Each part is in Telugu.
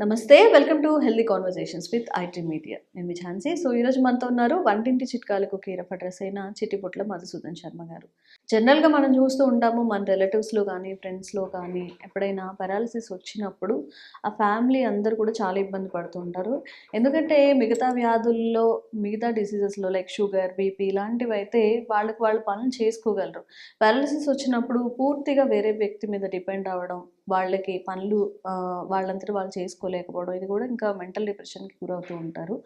నమస్తే, welcome to healthy conversations with IT media. నేను మీ ఝాన్సీ. సో ఈరోజు మనతో ఉన్నారు వంటింటి చిట్కాలకు కేర్ ఆఫ్ అడ్రస్ అయిన చిట్టిపుట్ల మధుసూదన్ శర్మ గారు. జనరల్గా మనం చూస్తూ ఉంటాము, మన రిలేటివ్స్లో కానీ ఫ్రెండ్స్లో కానీ ఎప్పుడైనా పారాలిసిస్ వచ్చినప్పుడు ఆ ఫ్యామిలీ అందరూ కూడా చాలా ఇబ్బంది పడుతూ ఉంటారు. ఎందుకంటే మిగతా వ్యాధుల్లో, మిగతా డిసీజెస్లో లైక్ షుగర్, బీపీ ఇలాంటివి అయితే వాళ్ళు పనులు చేసుకోగలరు. పారాలిసిస్ వచ్చినప్పుడు పూర్తిగా వేరే వ్యక్తి మీద డిపెండ్ అవ్వడం, వాళ్ళకి పనులు వాళ్ళంతట వాళ్ళు చేసుకోలేకపోవడం, ఇది కూడా ఇంకా మెంటల్ డిప్రెషన్కి గురవుతూ ఉంటారు.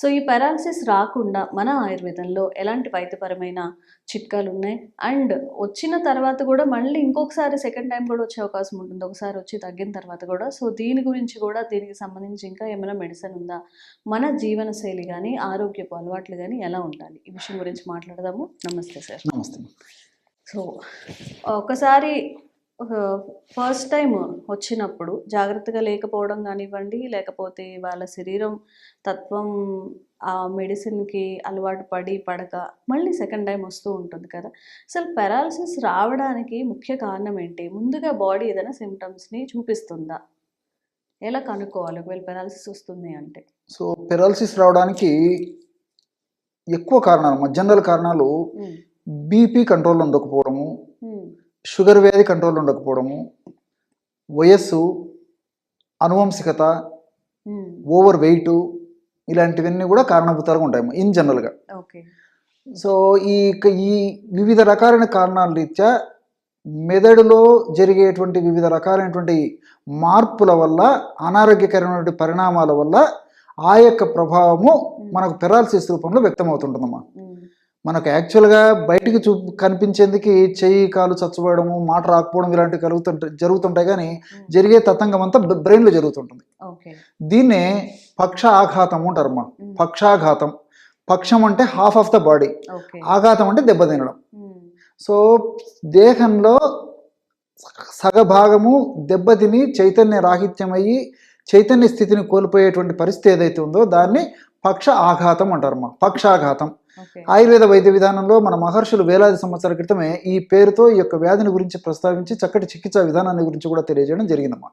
సో ఈ పారాలిసిస్ రాకుండా మన ఆయుర్వేదంలో ఎలాంటి వైద్యపరమైన చిట్కాలు ఉన్నాయి, అండ్ వచ్చిన తర్వాత కూడా మళ్ళీ ఇంకొకసారి సెకండ్ టైం కూడా వచ్చే అవకాశం ఉంటుంది, ఒకసారి వచ్చి తగ్గిన తర్వాత కూడా. సో దీని గురించి కూడా, దీనికి సంబంధించి ఇంకా ఏమైనా మెడిసిన్ ఉందా, మన జీవన శైలి కానీ ఆరోగ్యపు అలవాట్లు కానీ ఎలా ఉండాలి, ఈ విషయం గురించి మాట్లాడదాము. నమస్తే సార్. నమస్తే. సో ఒకసారి ఫస్ట్ టైం వచ్చినప్పుడు జాగ్రత్తగా లేకపోవడం కానివ్వండి, లేకపోతే వాళ్ళ శరీరం తత్వం ఆ మెడిసిన్కి అలవాటు పడక మళ్ళీ సెకండ్ టైం వస్తూ ఉంటుంది కదా. అసలు పారాలిసిస్ రావడానికి ముఖ్య కారణం ఏంటి? ముందుగా బాడీ ఏదైనా సిమ్టమ్స్ని చూపిస్తుందా? ఎలా కనుక్కోవాలి ఒకవేళ పారాలిసిస్ వస్తుంది అంటే? సో పెరాలసిస్ రావడానికి ఎక్కువ కారణాలు, జనరల్ కారణాలు బీపీ కంట్రోల్ ఉండకపోవడము, షుగర్ వ్యాధి కంట్రోల్ ఉండకపోవడము, వయస్సు, అనువంశికత, ఓవర్ వెయిట్, ఇలాంటివన్నీ కూడా కారణభూతాలుగా ఉంటాయి ఇన్ జనరల్గా. సో ఈ వివిధ రకాలైన కారణాల రీత్యా మెదడులో జరిగేటువంటి వివిధ రకాలైనటువంటి మార్పుల వల్ల, అనారోగ్యకరమైనటువంటి పరిణామాల వల్ల ఆ యొక్క ప్రభావము మనకు పెరాలసిస్ రూపంలో వ్యక్తమవుతుంటుందమ్మా. మనకు యాక్చువల్గా బయటికి కనిపించేందుకు చెయ్యి కాలు చచ్చుకోవడము, మాట రాకపోవడం ఇలాంటివి జరుగుతుంటాయి, కానీ జరిగే తతంగం అంతా బ్రెయిన్లో జరుగుతుంటుంది. దీన్నే పక్ష ఆఘాతం అంటారమ్మా. పక్షాఘాతం, పక్షం అంటే హాఫ్ ఆఫ్ ద బాడీ, ఆఘాతం అంటే దెబ్బతినడం. సో దేహంలో సగభాగము దెబ్బతిని చైతన్య రాహిత్యమయ్యి చైతన్య స్థితిని కోల్పోయేటువంటి పరిస్థితి ఏదైతే ఉందో దాన్ని పక్ష ఆఘాతం అంటారమ్మా. పక్షాఘాతం ఆయుర్వేద వైద్య విధానంలో మన మహర్షులు వేలాది సంవత్సరాల క్రితమే ఈ పేరుతో ఈ యొక్క వ్యాధిని గురించి ప్రస్తావించి చక్కటి చికిత్సా విధానాన్ని గురించి కూడా తెలియజేయడం జరిగిందమ్మా.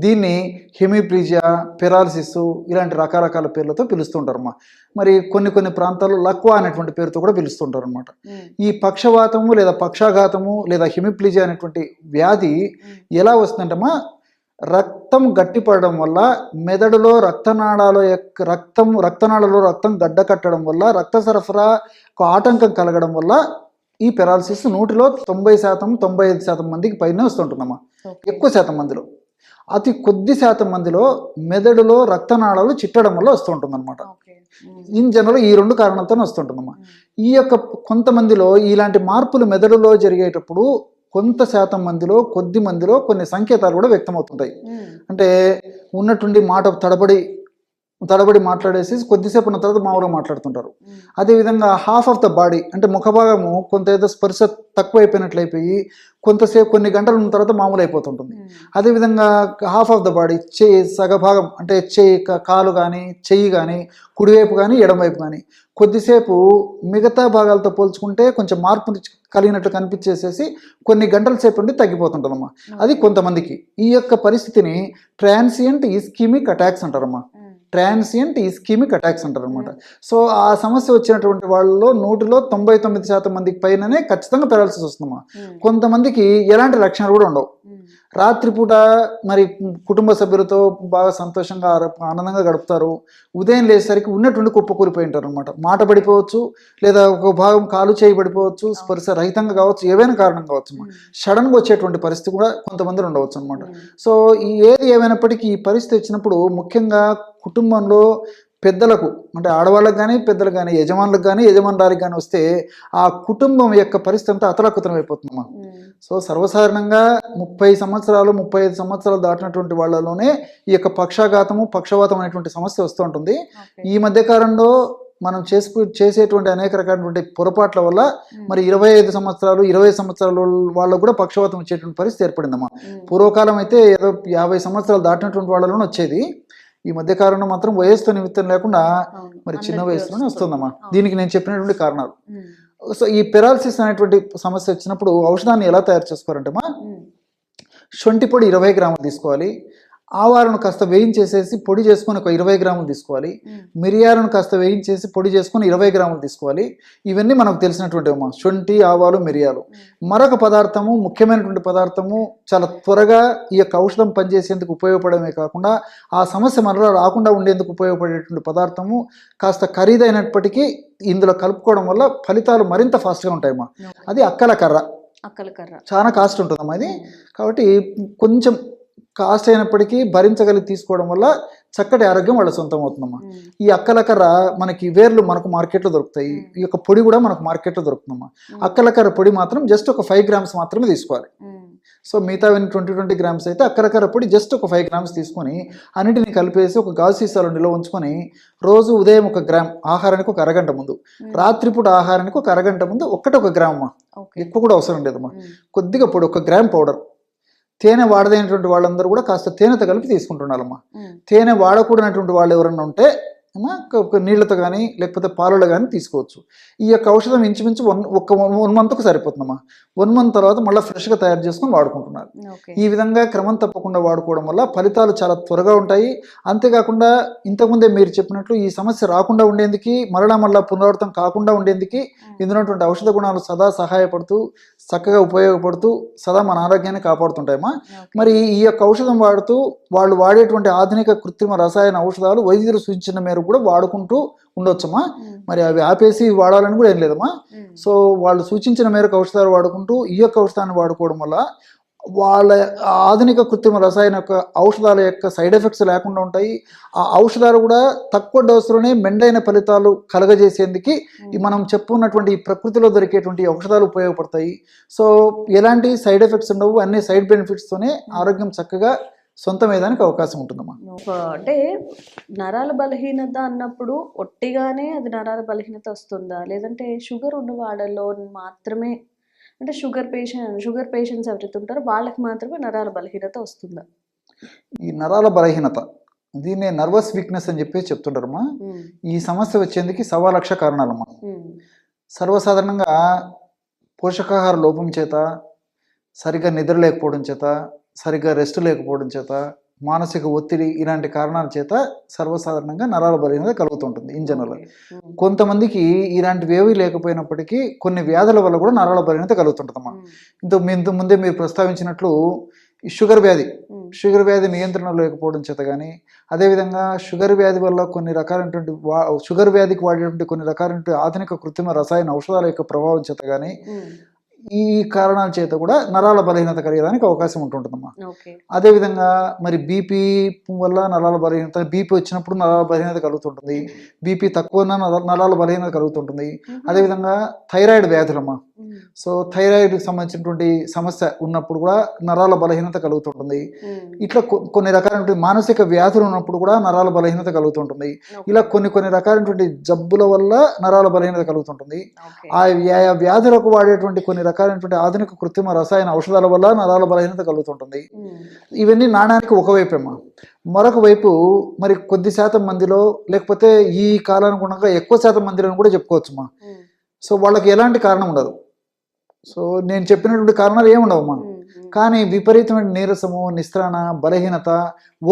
దీన్ని హెమిప్లీజియా, పెరాలసిస్ ఇలాంటి రకరకాల పేర్లతో పిలుస్తుంటారమ్మా. మరి కొన్ని ప్రాంతాల్లో లక్వా అనేటువంటి పేరుతో కూడా పిలుస్తుంటారు అనమాట. ఈ పక్షవాతము లేదా పక్షాఘాతము లేదా హెమిప్లీజియా అనేటువంటి వ్యాధి ఎలా వస్తుందంటమ్మా, రక్తం గట్టిపడడం వల్ల మెదడులో రక్తనాళాలలో రక్తం గడ్డ కట్టడం వల్ల, రక్త సరఫరా ఆటంకం కలగడం వల్ల ఈ పెరాలసిస్ 100లో 90%, 95% మందికి పైన వస్తుంటుందమ్మా. ఎక్కువ శాతం మందిలో, అతి కొద్ది శాతం మందిలో మెదడులో రక్తనాళాలు చిట్టడం వల్ల వస్తుంటుంది అనమాట. ఇన్ జనరల్ ఈ 2 కారణాలతో వస్తుంటుందమ్మా. ఈ యొక్క కొంతమందిలో ఇలాంటి మార్పులు మెదడులో జరిగేటప్పుడు కొంత శాతం మందిలో, కొద్ది మందిలో కొన్ని సంకేతాలు కూడా వ్యక్తమవుతుంటాయి. అంటే ఉన్నట్టుండి మాట తడబడి మాట్లాడేసి కొద్దిసేపు ఉన్న తర్వాత మామూలుగా మాట్లాడుతుంటారు. అదేవిధంగా హాఫ్ ఆఫ్ ద బాడీ అంటే ముఖభాగము కొంత ఏదో స్పర్శ తక్కువైపోయినట్లయిపోయి కొంతసేపు కొన్ని గంటలు ఉన్న తర్వాత మామూలు అయిపోతుంటుంది. అదేవిధంగా హాఫ్ ఆఫ్ ద బాడీ సగభాగం అంటే కాలు కానీ చెయ్యి కానీ కుడివైపు కానీ ఎడమవైపు కానీ కొద్దిసేపు మిగతా భాగాలతో పోల్చుకుంటే కొంచెం మార్పు కలిగినట్లు కనిపించేసేసి కొన్ని గంటల సేపు ఉండి తగ్గిపోతుంటుందమ్మా. అది కొంతమందికి. ఈ యొక్క పరిస్థితిని ట్రాన్సియంట్ ఇస్కిమిక్ అటాక్స్ అంటారమ్మా. ట్రాన్సియంట్ ఇస్కిమిక్ అటాక్స్ అంటారు అనమాట. సో ఆ సమస్య వచ్చినటువంటి వాళ్ళలో 100లో 99% మందికి పైననే ఖచ్చితంగా పెరాలసిస్ వస్తుందమ్మా. కొంతమందికి ఎలాంటి లక్షణాలు కూడా ఉండవు. రాత్రిపూట మరి కుటుంబ సభ్యులతో బాగా సంతోషంగా ఆనందంగా గడుపుతారు. ఉదయం లేచేసరికి ఉన్నటువంటి కుప్పకూలిపోయి ఉంటారు అనమాట. మాట పడిపోవచ్చు, లేదా ఒక భాగం కాలు చేయి పడిపోవచ్చు, స్పర్శ రహితంగా కావచ్చు, ఏవైనా కారణం కావచ్చు. సడన్గా వచ్చేటువంటి పరిస్థితి కూడా కొంతమందిలో ఉండవచ్చు అనమాట. సో ఏది ఏమైనప్పటికీ ఈ పరిస్థితి వచ్చినప్పుడు ముఖ్యంగా కుటుంబంలో పెద్దలకు అంటే ఆడవాళ్ళకి కానీ పెద్దలకు కానీ యజమానులకు కానీ యజమానురాలకు కానీ వస్తే ఆ కుటుంబం యొక్క పరిస్థితి అంతా అతలాకుతలం అయిపోతుందమ్మా. సో సర్వసాధారణంగా 30 సంవత్సరాలు 35 సంవత్సరాలు దాటినటువంటి వాళ్ళలోనే ఈ యొక్క పక్షవాతం అనేటువంటి సమస్య వస్తూ ఉంటుంది. ఈ మధ్యకాలంలో మనం చేసేటువంటి అనేక రకాలైనటువంటి పొరపాట్ల వల్ల మరి 25 సంవత్సరాలు 20 సంవత్సరాల వాళ్ళకు కూడా పక్షవాతం వచ్చేటువంటి పరిస్థితి ఏర్పడిందమ్మా. పూర్వకాలం అయితే ఏదో 50 సంవత్సరాలు దాటినటువంటి వాళ్ళలోనే వచ్చేది. ఈ మధ్యకాలంలో మాత్రం వయస్సుతో నిమిత్తం లేకుండా మరి చిన్న వయసులోనే వస్తుందమ్మా. దీనికి నేను చెప్పినటువంటి కారణాలు. సో ఈ పెరాలసిస్ అనేటువంటి సమస్య వచ్చినప్పుడు ఔషధాన్ని ఎలా తయారు చేసుకోవాలంటే శొంఠి పొడి 20 గ్రాములు తీసుకోవాలి. ఆవాలను కాస్త వేయించేసేసి పొడి చేసుకొని ఒక 20 గ్రాములు తీసుకోవాలి. మిరియాలను కాస్త వేయించేసి పొడి చేసుకొని 20 గ్రాములు తీసుకోవాలి. ఇవన్నీ మనకు తెలిసినటువంటి శొంఠి, ఆవాలు, మిరియాలు. మరొక పదార్థము, ముఖ్యమైనటువంటి పదార్థము, చాలా త్వరగా ఈ యొక్క ఔషధం పనిచేసేందుకు ఉపయోగపడమే కాకుండా ఆ సమస్య మరలా రాకుండా ఉండేందుకు ఉపయోగపడేటువంటి పదార్థము, కాస్త ఖరీదైనప్పటికీ ఇందులో కలుపుకోవడం వల్ల ఫలితాలు మరింత ఫాస్ట్గా ఉంటాయమ్మా. అది అక్కల కర్ర. చాలా కాస్ట్ ఉంటుందమ్మా ఇది. కాబట్టి కొంచెం కాస్ట్ అయినప్పటికీ భరించగలిగి తీసుకోవడం వల్ల చక్కటి ఆరోగ్యం వాళ్ళ సొంతం అవుతుందమ్మా. ఈ అక్కలకర్ర మనకి వేర్లు మనకు మార్కెట్లో దొరుకుతాయి. ఈ యొక్క పొడి కూడా మనకు మార్కెట్లో దొరుకుతుందమ్మా. అక్కలకర్ర పొడి మాత్రం జస్ట్ ఒక 5 గ్రామ్స్ మాత్రమే తీసుకోవాలి. సో మిగతా 20 గ్రామ్స్ అయితే అక్కలకర్ర పొడి జస్ట్ ఒక 5 గ్రామ్స్ తీసుకొని అన్నిటిని కలిపేసి ఒక గాజు సీసాలో నిల్వ ఉంచుకొని రోజు ఉదయం 1 గ్రామ్ ఆహారానికి ఒక అరగంట ముందు, రాత్రిపూట ఆహారానికి ఒక అరగంట ముందు ఒక గ్రామ్ అమ్మా. ఎక్కువ కూడా అవసరం లేదమ్మా. కొద్దిగా పొడి 1 గ్రామ్ పౌడర్. తేనె వాడదైనటువంటి వాళ్ళందరూ కూడా కాస్త తేనెతో కలిపి తీసుకుంటున్నారమ్మా. తేనె వాడకూడనటువంటి వాళ్ళు ఎవరన్నా ఉంటే నీళ్ళతో కానీ లేకపోతే పాలలో కానీ తీసుకోవచ్చు. ఈ యొక్క ఔషధం ఇంచుమించు 1 మంత్కు సరిపోతుందమ్మా. 1 మంత్ తర్వాత మళ్ళీ ఫ్రెష్గా తయారు చేసుకొని వాడుకుంటున్నారు. ఈ విధంగా క్రమం తప్పకుండా వాడుకోవడం వల్ల ఫలితాలు చాలా త్వరగా ఉంటాయి. అంతేకాకుండా ఇంతకుముందే మీరు చెప్పినట్లు ఈ సమస్య రాకుండా ఉండేందుకు, మళ్ళా పునరావృతం కాకుండా ఉండేందుకు ఇందులో ఉన్నటువంటి ఔషధ గుణాలు సదా సహాయపడుతూ, చక్కగా ఉపయోగపడుతూ, సదా మన ఆరోగ్యాన్ని కాపాడుతుంటాయమ్మా. మరి ఈ యొక్క ఔషధం వాడుతూ వాళ్ళు వాడేటువంటి ఆధునిక కృత్రిమ రసాయన ఔషధాలు వైద్యులు సూచించిన మేరకు కూడా వాడుకుంటూ ఉండొచ్చమ్మా. మరి అవి ఆపేసి వాడాలని కూడా ఏం లేదమ్మా. సో వాళ్ళు సూచించిన మేరకు ఔషధాలు వాడుకుంటూ ఈ యొక్క ఔషధాన్ని వాడుకోవడం వల్ల వాళ్ళ ఆధునిక కృత్రిమ రసాయన యొక్క ఔషధాల యొక్క సైడ్ ఎఫెక్ట్స్ లేకుండా ఉంటాయి. ఆ ఔషధాలు కూడా తక్కువ డోసులోనే మెండైన ఫలితాలు కలగజేసేందుకు మనం చెప్పుకున్నటువంటి ఈ ప్రకృతిలో దొరికేటువంటి ఔషధాలు ఉపయోగపడతాయి. సో ఎలాంటి సైడ్ ఎఫెక్ట్స్ ఉండవు, అన్ని సైడ్ బెనిఫిట్స్తోనే ఆరోగ్యం చక్కగా సొంతమయ్యేదానికి అవకాశం ఉంటుందమ్మా. అంటే నరాల బలహీనత అన్నప్పుడు ఒట్టిగానే అది నరాల బలహీనత వస్తుందా, లేదంటే షుగర్ ఉన్న వాళ్ళలో మాత్రమే, అంటే షుగర్ పేషెంట్స్ ఎవరైతే ఉంటారో వాళ్ళకి మాత్రమే నరాల బలహీనత వస్తుందా? ఈ నరాల బలహీనత దీన్ని నర్వస్ వీక్నెస్ అని చెప్పి చెప్తుంటారమ్మా. ఈ సమస్య వచ్చేందుకు 1,00,000 కారణాలమ్మా. సర్వసాధారణంగా పోషకాహార లోపం చేత, సరిగ్గా నిద్ర లేకపోవడం చేత, సరిగ్గా రెస్ట్ లేకపోవడం చేత, మానసిక ఒత్తిడి, ఇలాంటి కారణాల చేత సర్వసాధారణంగా నరాల బలహీనత కలుగుతుంటుంది ఇన్ జనరల్. కొంతమందికి ఇలాంటివి ఏవి లేకపోయినప్పటికీ కొన్ని వ్యాధుల వల్ల కూడా నరాల బలహీనత కలుగుతుంటుందమ్మా. ఇంత ముందే మీరు ప్రస్తావించినట్లు ఈ షుగర్ వ్యాధి నియంత్రణలో లేకపోవడం చేత కానీ, అదేవిధంగా షుగర్ వ్యాధి వల్ల కొన్ని రకాలైనటువంటి షుగర్ వ్యాధికి వాడేటువంటి కొన్ని రకాలైన ఆధునిక కృత్రిమ రసాయన ఔషధాల యొక్క ప్రభావం చేత కానీ, ఈ కారణాల చేత కూడా నరాల బలహీనత కలిగేదానికి అవకాశం ఉంటుందమ్మా. అదేవిధంగా మరి బీపీ వల్ల నరాల బలహీనత, బీపీ వచ్చినప్పుడు నరాల బలహీనత కలుగుతుంటుంది. బీపీ తక్కువ నరాల బలహీనత కలుగుతుంటుంది. అదేవిధంగా థైరాయిడ్ వ్యాధులమ్మా. సో థైరాయిడ్కి సంబంధించినటువంటి సమస్య ఉన్నప్పుడు కూడా నరాల బలహీనత కలుగుతుంటుంది. ఇట్లా కొన్ని రకాలైనటువంటి మానసిక వ్యాధులు ఉన్నప్పుడు కూడా నరాల బలహీనత కలుగుతుంటుంది. ఇలా కొన్ని రకాలైనటువంటి జబ్బుల వల్ల నరాల బలహీనత కలుగుతుంటుంది. ఆ వ్యాధులకు వాడేటువంటి కొన్ని రకాలైనటువంటి ఆధునిక కృత్రిమ రసాయన ఔషధాల వల్ల నరాల బలహీనత కలుగుతుంటుంది. ఇవన్నీ నాణానికి ఒకవైపేమ్మా. మరొక వైపు మరి కొద్ది శాతం మందిలో, లేకపోతే ఈ కాలానుగుణంగా ఎక్కువ శాతం మందిలో కూడా చెప్పుకోవచ్చుమా. సో వాళ్ళకి ఎలాంటి కారణం ఉండదు. సో నేను చెప్పినటువంటి కారణాలు ఏముండవమ్మా. కానీ విపరీతమైన నీరసము, నిస్త్రాణ, బలహీనత,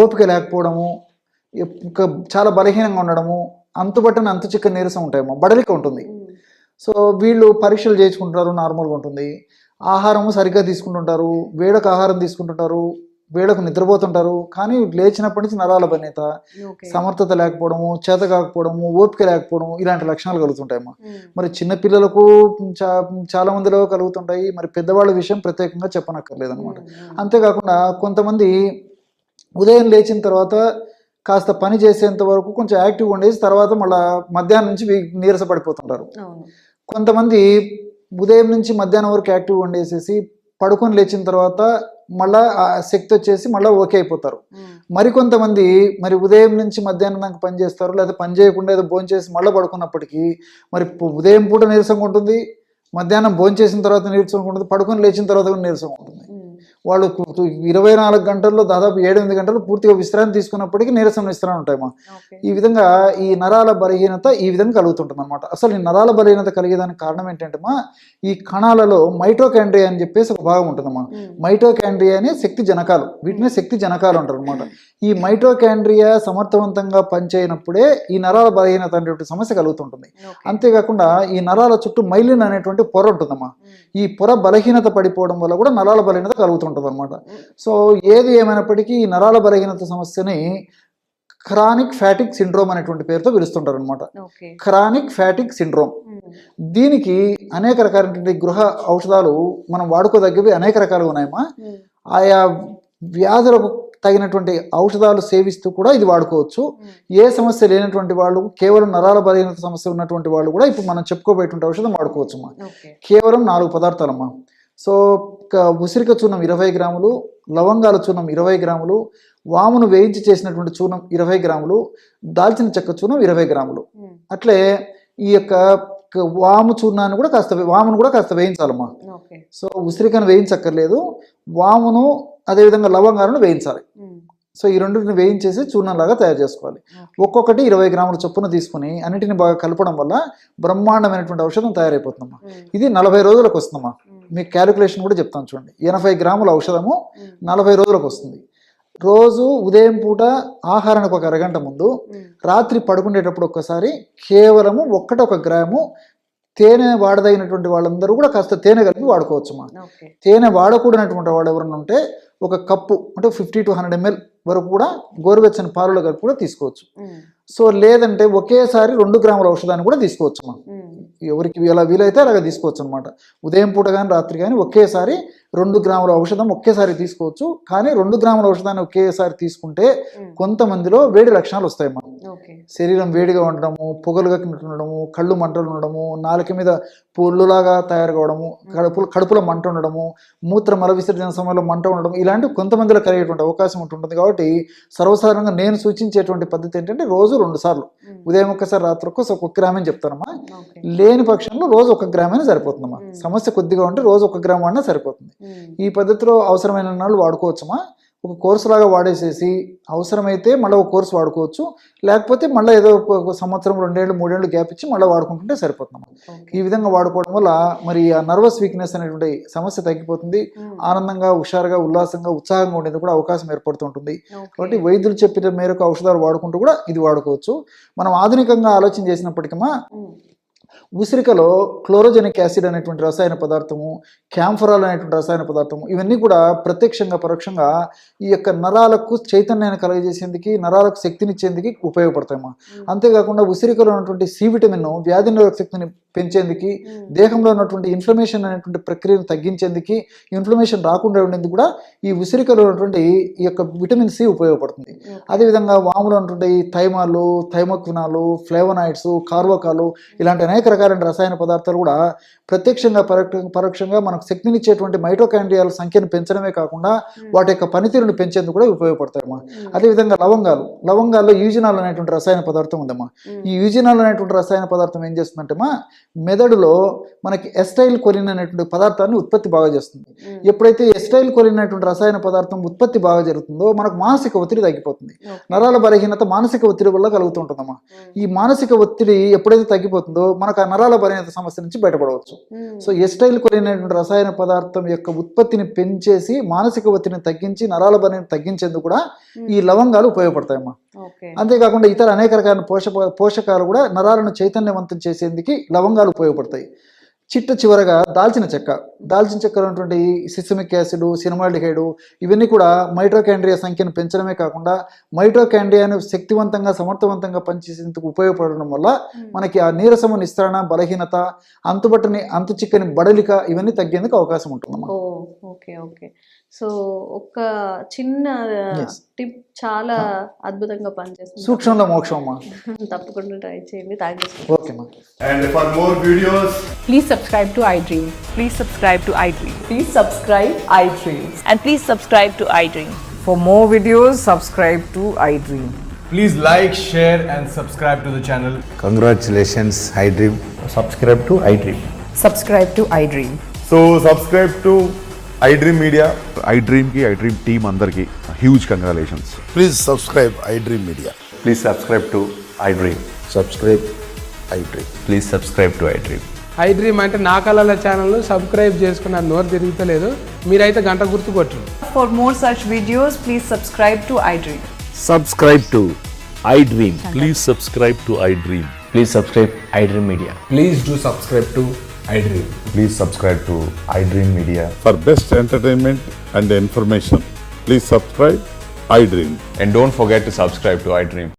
ఓపిక లేకపోవడము, చాలా బలహీనంగా ఉండడము, అంతుబట్టని అంతు చిక్క నీరసం ఉంటాయమ్మా. బడలిక ఉంటుంది. సో వీళ్ళు పరీక్షలు చేయించుకుంటారు, నార్మల్గా ఉంటుంది. ఆహారము సరిగ్గా తీసుకుంటుంటారు, వేడకు ఆహారం తీసుకుంటుంటారు, వేళకు నిద్రపోతుంటారు. కానీ లేచినప్పటి నుంచి నరాల బలహీనత, సమర్థత లేకపోవడము, చేత కాకపోవడము, ఓపిక లేకపోవడము, ఇలాంటి లక్షణాలు కలుగుతుంటాయమ్మా. మరి చిన్నపిల్లలకు చాలా మందిలో కలుగుతుంటాయి. మరి పెద్దవాళ్ళ విషయం ప్రత్యేకంగా చెప్పనక్కర్లేదు అనమాట. అంతేకాకుండా కొంతమంది ఉదయం లేచిన తర్వాత కాస్త పని చేసేంత వరకు కొంచెం యాక్టివ్గా ఉండేసి తర్వాత మళ్ళీ మధ్యాహ్నం నుంచి నీరస పడిపోతుంటారు. కొంతమంది ఉదయం నుంచి మధ్యాహ్నం వరకు యాక్టివ్గా ఉండేసేసి పడుకొని లేచిన తర్వాత మళ్ళీ ఆ శక్తి వచ్చేసి మళ్ళీ ఓకే అయిపోతారు. మరికొంతమంది మరి ఉదయం నుంచి మధ్యాహ్నం దాకా పని చేస్తారు, లేదా పని చేయకుండా ఏదో భోజనం చేసి మళ్ళీ పడుకున్నప్పటికీ మరి ఉదయం పూట నీరసంగా ఉంటుంది, మధ్యాహ్నం భోజనం చేసిన తర్వాత నీరసంగా ఉంటుంది, పడుకొని లేచిన తర్వాత కూడా నీరసంగా ఉంటుంది. వాళ్ళు 24 గంటల్లో దాదాపు 7-8 గంటలు పూర్తిగా విశ్రాంతి తీసుకున్నప్పటికీ నీరసం ఉంటాయమ్మా. ఓకే. ఈ విధంగా ఈ నరాల బలహీనత ఈ విధంగా కలుగుతుంటుంది అనమాట. అసలు ఈ నరాల బలహీనత కలిగేదానికి కారణం ఏంటంటే ఈ కణాలలో మైటోకాండ్రియా అని చెప్పేసి ఒక భాగం ఉంటుందమ్మా. మైటోకాండ్రియా అనే శక్తి జనకాలు, వీటిని శక్తి జనకాలు అంటారు అనమాట. ఈ మైటోకాండ్రియా సమర్థవంతంగా పనిచేయనప్పుడే ఈ నరాల బలహీనత అనేటువంటి సమస్య కలుగుతుంటుంది. అంతేకాకుండా ఈ నరాల చుట్టూ మైలిన్ అనేటువంటి పొర ఉంటుందమ్మా. ఈ పొర బలహీనత పడిపోవడం వల్ల కూడా నరాల బలహీనత కలుగుతుంటుంది అనమాట. సో ఏది ఏమైనప్పటికీ ఈ నరాల బలహీనత సమస్యని క్రానిక్ ఫ్యాటిక్ సిండ్రోమ్ అనేటువంటి పేరుతో పిలుస్తుంటారు అనమాట. Chronic fatigue syndrome. దీనికి అనేక రకాలైనటువంటి గృహ ఔషధాలు మనం వాడుకోదగ్గవి అనేక రకాలుగా ఉన్నాయమ్మా. ఆయా వ్యాధులకు తగినటువంటి ఔషధాలు సేవిస్తూ కూడా ఇది వాడుకోవచ్చు. ఏ సమస్య లేనటువంటి వాళ్ళు, కేవలం నరాల బలహీనత సమస్య ఉన్నటువంటి వాళ్ళు కూడా ఇప్పుడు మనం చెప్పుకోబోయేటువంటి ఔషధం వాడుకోవచ్చు అమ్మా. కేవలం 4 పదార్థాలమ్మా. సో ఉసిరిక చూర్ణం 20 గ్రాములు, లవంగాల చూర్ణం 20 గ్రాములు, వామును వేయించి చేసినటువంటి చూర్ణం 20 గ్రాములు, దాల్చిన చెక్క చూర్ణం 20 గ్రాములు. అట్లే ఈ యొక్క వాము చూర్ణాన్ని కూడా వామును కూడా కాస్త వేయించాలమ్మా. సో ఉసిరికను వేయించక్కర్లేదు, వామును అదేవిధంగా లవంగాలను వేయించాలి. సో ఈ రెండింటిని వేయించేసి చూర్ణంలాగా తయారు చేసుకోవాలి. ఒక్కొక్కటి 20 గ్రాముల చొప్పున తీసుకుని అన్నిటిని బాగా కలపడం వల్ల బ్రహ్మాండమైనటువంటి ఔషధం తయారైపోతుందమ్మా. ఇది 40 రోజులకు వస్తుందమ్మా. మీకు క్యాలిక్యులేషన్ కూడా చెప్తాను చూడండి. 80 గ్రాముల ఔషధము 40 రోజులకు వస్తుంది. రోజు ఉదయం పూట ఆహారానికి 1 అరగంట ముందు, రాత్రి పడుకునేటప్పుడు ఒక్కసారి కేవలము 1 గ్రాము తేనె వాడదగినటువంటి వాళ్ళందరూ కూడా కాస్త తేనె కలిపి వాడుకోవచ్చుమా. తేనె వాడకూడనటువంటి వాడు ఎవరైనా ఉంటే 1 కప్పు అంటే 50 to 100 ml వరకు కూడా గోరువెచ్చని పాలలో కలిపి కూడా తీసుకోవచ్చు. సో లేదంటే ఒకేసారి 2 గ్రాముల ఔషధాన్ని కూడా తీసుకోవచ్చుమా. ఎవరికి ఎలా వీలైతే అలాగ తీసుకోవచ్చు అనమాట. ఉదయం పూట కానీ రాత్రి కానీ ఒకేసారి 2 గ్రాముల ఔషధం ఒకేసారి తీసుకోవచ్చు. కానీ 2 గ్రాముల ఔషధాన్ని ఒకేసారి తీసుకుంటే కొంతమందిలో వేడి లక్షణాలు వస్తాయమ్మా. శరీరం వేడిగా ఉండడము, పొగలుగా ఉండడము, కళ్ళు మంటలు ఉండడము, నాలుక మీద పొల్లులాగా తయారు కావడము, కడుపులో మంట ఉండడము, మూత్ర మల విసర్జన సమయంలో మంట ఉండడం, ఇలాంటివి కొంతమందిలో కలిగేటువంటి అవకాశం ఉంటుంది. కాబట్టి సర్వసాధారణంగా నేను సూచించేటువంటి పద్ధతి ఏంటంటే రోజు 2 సార్లు, ఉదయం 1 సారి, రాత్రి 1 గ్రామ్ అని చెప్తానమ్మా. లేని పక్షంలో రోజు 1 గ్రామ్ అని సరిపోతుందమ్మా. సమస్య కొద్దిగా ఉంటే రోజు 1 గ్రామ్ వాడినా సరిపోతుంది. ఈ పద్ధతిలో అవసరమైన నాళ్ళు వాడుకోవచ్చమ్మా. ఒక కోర్సు లాగా వాడేసేసి అవసరమైతే మళ్ళీ ఒక కోర్సు వాడుకోవచ్చు. లేకపోతే మళ్ళీ ఏదో 1 సంవత్సరం, 2 ఏళ్ళు, 3 ఏళ్ళు గ్యాప్ ఇచ్చి మళ్ళీ వాడుకుంటుంటే సరిపోతుందమ్మా. ఈ విధంగా వాడుకోవడం వల్ల మరి ఆ నర్వస్ వీక్నెస్ అనేటువంటి సమస్య తగ్గిపోతుంది. ఆనందంగా, హుషారుగా, ఉల్లాసంగా, ఉత్సాహంగా ఉండేది కూడా అవకాశం ఏర్పడుతుంటుంది. కాబట్టి వైద్యులు చెప్పిన మేరకు ఔషధాలు వాడుకుంటూ కూడా ఇది వాడుకోవచ్చు. మనం ఆధునికంగా ఆలోచన చేసినప్పటికీ ఉసిరికలో క్లోరోజెనిక్ యాసిడ్ అనేటువంటి రసాయన పదార్థము, క్యాంఫరాల్ అనేటువంటి రసాయన పదార్థము, ఇవన్నీ కూడా ప్రత్యక్షంగా పరోక్షంగా ఈ యొక్క నరాలకు చైతన్యాన్ని కలగజేసేందుకు, నరాలకు శక్తినిచ్చేందుకు ఉపయోగపడతాయమ్మా. అంతేకాకుండా ఉసిరికలో ఉన్నటువంటి సి విటమిన్ వ్యాధి నిరోధక శక్తిని పెంచేందుకు, దేహంలో ఉన్నటువంటి ఇన్ఫ్లమేషన్ అనేటువంటి ప్రక్రియను తగ్గించేందుకు, ఇన్ఫ్లమేషన్ రాకుండా ఉండేందుకు కూడా ఈ ఉసిరికలో ఉన్నటువంటి ఈ యొక్క విటమిన్ సి ఉపయోగపడుతుంది. అదేవిధంగా వాములో ఉన్నటువంటి థైమాలు, థైమోక్వినాలు, ఫ్లేవనాయిడ్స్, కార్బోకాలు, ఇలాంటి అనేక రకాలైన రసాయన పదార్థాలు కూడా ప్రత్యక్షంగా పరోక్షంగా మనకు శక్తినిచ్చేటువంటి మైటోకాండ్రియాల సంఖ్యను పెంచడమే కాకుండా వాటి యొక్క పనితీరును పెంచేందుకు కూడా ఉపయోగపడతాయమ్మా. అదేవిధంగా లవంగాల్లో యూజినాల్ అనేటువంటి రసాయన పదార్థం ఉందమ్మా. ఈ యూజినాల్ అనేటువంటి రసాయన పదార్థం ఏం చేస్తుందంటే మెదడులో మనకి ఎస్టైల్ కొలిన్ అనేటువంటి పదార్థాన్ని ఉత్పత్తి బాగా చేస్తుంది. ఎప్పుడైతే ఎస్టైల్ కొలిన్ అనేటువంటి రసాయన పదార్థం ఉత్పత్తి బాగా జరుగుతుందో మనకు మానసిక ఒత్తిడి తగ్గిపోతుంది. నరాల బలహీనత మానసిక ఒత్తిడి వల్ల కలుగుతుంటుందమ్మా. ఈ మానసిక ఒత్తిడి ఎప్పుడైతే తగ్గిపోతుందో మనకు ఆ నరాల బలహీనత సమస్య నుంచి బయటపడవచ్చు. సో ఎస్టైల్ కొలిన్ అనేటువంటి రసాయన పదార్థం యొక్క ఉత్పత్తిని పెంచేసి మానసిక ఒత్తిడిని తగ్గించి నరాల బలహీనత తగ్గించేందుకు కూడా ఈ లవంగాలు ఉపయోగపడతాయమ్మా. అంతేకాకుండా ఇతర అనేక రకాల పోషకాలు కూడా నరాలను చైతన్యవంతం చేసేందుకు లవంగాలు ఉపయోగపడతాయి. చివరగా దాల్చిన చెక్క ఉన్నటువంటి సిసమిక్ యాసిడ్, సినమాల్డిహైడ్, ఇవన్నీ కూడా మైటోకాండ్రియా సంఖ్యను పెంచడమే కాకుండా మైటోకాండ్రియాను శక్తివంతంగా, సమర్థవంతంగా పనిచేసేందుకు ఉపయోగపడడం వల్ల మనకి ఆ నీరసము, నిస్త్రణ, బలహీనత, అంతు చిక్కని బడలిక ఇవన్నీ తగ్గేందుకు అవకాశం ఉంటుందమ్మా. ఓకే. సో ఒక చిన్న టిప్ చాలా అద్భుతంగా పనిచేస్తుంది. సూక్ష్మంలో మోక్షం అమ్మా. తప్పకుండా ట్రై చేయండి. Thank you. ఓకేమ్మా. And for more videos, please subscribe to iDream. Please subscribe to iDream. Please subscribe iDream. And please subscribe to iDream. For more videos, subscribe to iDream. please like, share and subscribe to the channel. Congratulations, iDream. Subscribe to iDream. Subscribe to iDream. So subscribe to iDream Media. IDream team అందరికి huge congratulations. Please subscribe iDream Media. Please subscribe to iDream. Subscribe iDream. Please subscribe to iDream. I dream అంటే నా కళల ఛానల్ సబ్స్క్రైబ్ చేసుకున్న నోరు తిరుగుతలేదు, మీరైతే గంట గుర్తు కొట్టరు. For more such videos, please subscribe to iDream. Subscribe to iDream. Please subscribe to iDream. Please subscribe iDream Media. Please do subscribe to iDream. Please subscribe to iDream Media. For best entertainment and information, please subscribe iDream. And don't forget to subscribe to iDream.